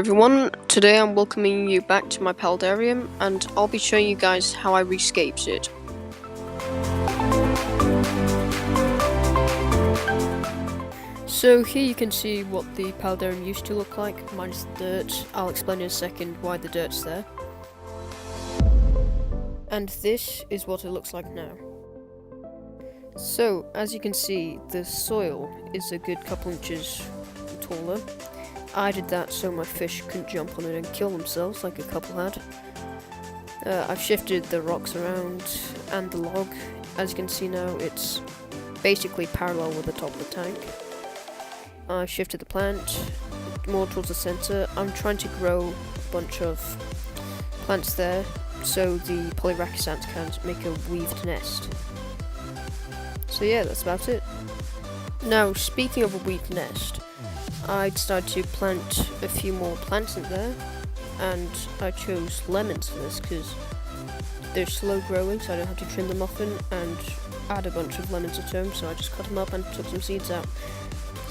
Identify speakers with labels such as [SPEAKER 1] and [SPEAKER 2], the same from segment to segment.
[SPEAKER 1] everyone, today I'm welcoming you back to my Vivarium and I'll be showing you guys how I rescaped it. So here you can see what the Vivarium used to look like, minus the dirt. I'll explain in a second why the dirt's there. And this is what it looks like now. So, as you can see, the soil is a good couple inches taller. I did that so my fish couldn't jump on it and kill themselves like a couple had. I've shifted the rocks around and the log. As you can see now, it's basically parallel with the top of the tank. I've shifted the plant more towards the center. I'm trying to grow a bunch of plants there so the polyracus can make a weaved nest. So yeah, that's about it. Now, speaking of a weaved nest, I decided to plant a few more plants in there, and I chose lemons for this because they're slow growing, so I don't have to trim them often, and I had a bunch of lemons at home, so I just cut them up and took some seeds out.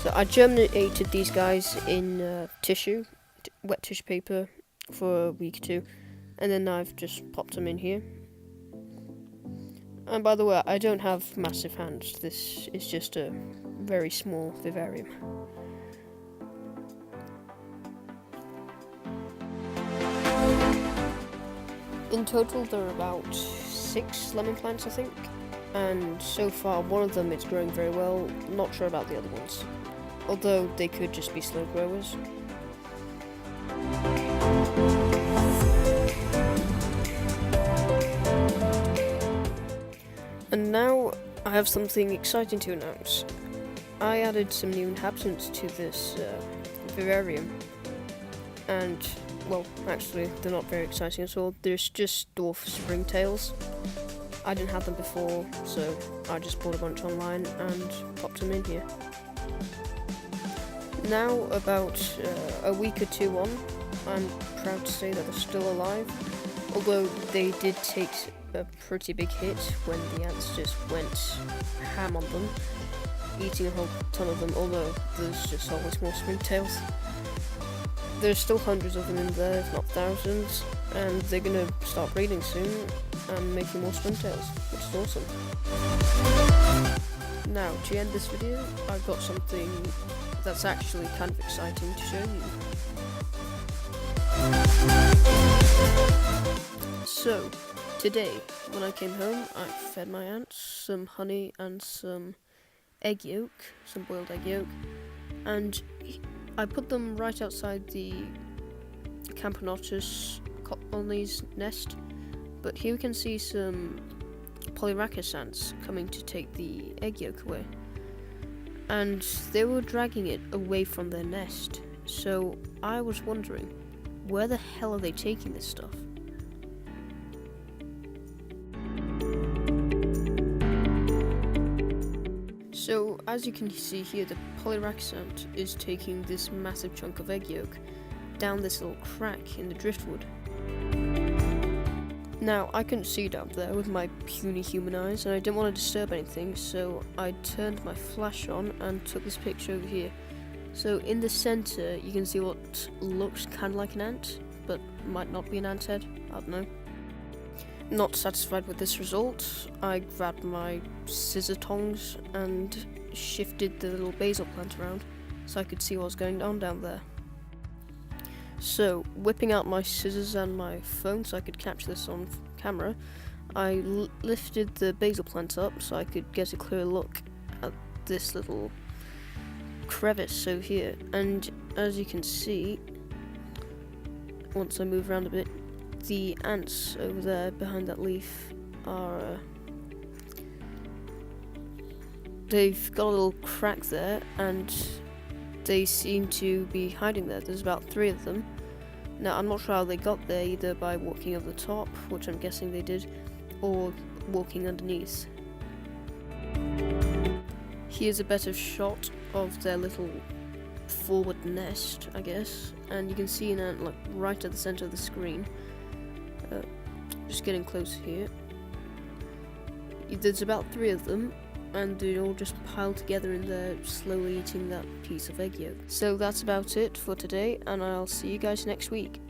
[SPEAKER 1] So I germinated these guys in wet tissue paper, for a week or two, and then I've just popped them in here. And by the way, I don't have massive hands, this is just a very small vivarium. In total there are about 6 lemon plants I think, and so far one of them is growing very well, not sure about the other ones, although they could just be slow growers. And now I have something exciting to announce. I added some new inhabitants to this vivarium, and well, actually they're not very exciting at all. There's just dwarf springtails. I didn't have them before, so I just bought a bunch online and popped them in here. Now about a week or two on, I'm proud to say that they're still alive, although they did take a pretty big hit when the ants just went ham on them, eating a whole ton of them, although there's just always more springtails. There's still hundreds of them in there, if not thousands, and they're gonna start breeding soon and making more springtails, which is awesome. Now, to end this video, I've got something that's actually kind of exciting to show you. So, today, when I came home, I fed my ants some honey and some egg yolk, some boiled egg yolk, and I put them right outside the Camponotus colony's nest, but here we can see some polyracus ants coming to take the egg yolk away, and they were dragging it away from their nest, so I was wondering, where the hell are they taking this stuff? So, as you can see here, the polyracus ant is taking this massive chunk of egg yolk down this little crack in the driftwood. Now, I couldn't see down there with my puny human eyes, and I didn't want to disturb anything, so I turned my flash on and took this picture over here. So, in the center, you can see what looks kind of like an ant, but might not be an ant head, I don't know. Not satisfied with this result, I grabbed my scissor tongs and shifted the little basil plant around so I could see what was going on down there. So, whipping out my scissors and my phone so I could capture this on camera, I lifted the basil plant up so I could get a clear look at this little crevice over here, and as you can see, once I move around a bit, the ants over there behind that leaf are they've got a little crack there and they seem to be hiding there. There's about 3 of them. Now I'm not sure how they got there, either by walking over the top, which I'm guessing they did, or walking underneath. Here's a better shot of their little forward nest, I guess, and you can see an ant like right at the center of the screen. Just getting close here. There's about 3 of them, and they'd all just pile together in there, slowly eating that piece of egg yolk. So that's about it for today, and I'll see you guys next week.